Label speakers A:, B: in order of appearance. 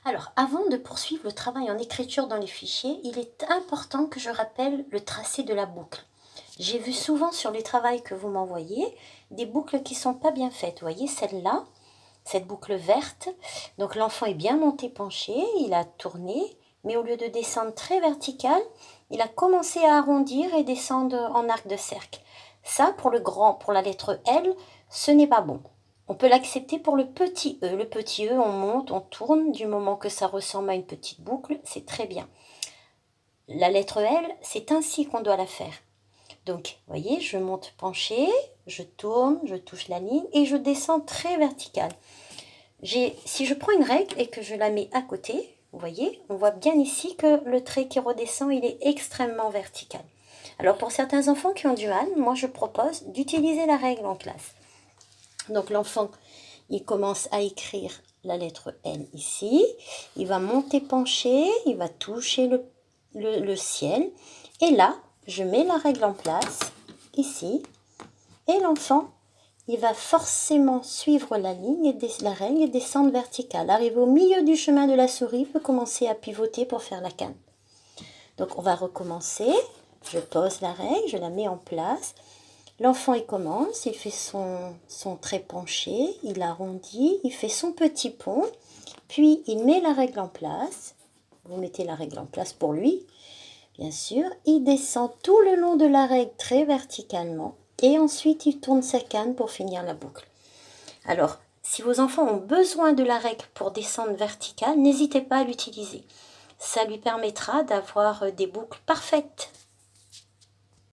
A: Alors, avant de poursuivre le travail en écriture dans les fichiers, il est important que je rappelle le tracé de la boucle. J'ai vu souvent sur les travaux que vous m'envoyez des boucles qui sont pas bien faites. Vous voyez celle-là, cette boucle verte. Donc l'enfant est bien monté penché, il a tourné, mais au lieu de descendre très vertical, il a commencé à arrondir et descendre en arc de cercle. Ça, pour le grand, pour la lettre L, ce n'est pas bon. On peut l'accepter pour le petit E. Le petit E, on monte, on tourne, du moment que ça ressemble à une petite boucle, c'est très bien. La lettre L, c'est ainsi qu'on doit la faire. Donc, vous voyez, je monte penché, je tourne, je touche la ligne et je descends très vertical. Si je prends une règle et que je la mets à côté, vous voyez, on voit bien ici que le trait qui redescend, il est extrêmement vertical. Alors, pour certains enfants qui ont du mal, moi je propose d'utiliser la règle en classe. Donc l'enfant, il commence à écrire la lettre L ici. Il va monter penché, il va toucher le ciel. Et là, je mets la règle en place, ici. Et l'enfant, il va forcément suivre la ligne et la règle et descendre verticale. Arrivé au milieu du chemin de la souris, il peut commencer à pivoter pour faire la canne. Donc on va recommencer. Je pose la règle, je la mets en place. L'enfant, il commence, il fait son trait penché, il arrondit, il fait son petit pont, puis il met la règle en place. Vous mettez la règle en place pour lui, bien sûr. Il descend tout le long de la règle très verticalement et ensuite il tourne sa canne pour finir la boucle. Alors, si vos enfants ont besoin de la règle pour descendre verticale, n'hésitez pas à l'utiliser. Ça lui permettra d'avoir des boucles parfaites.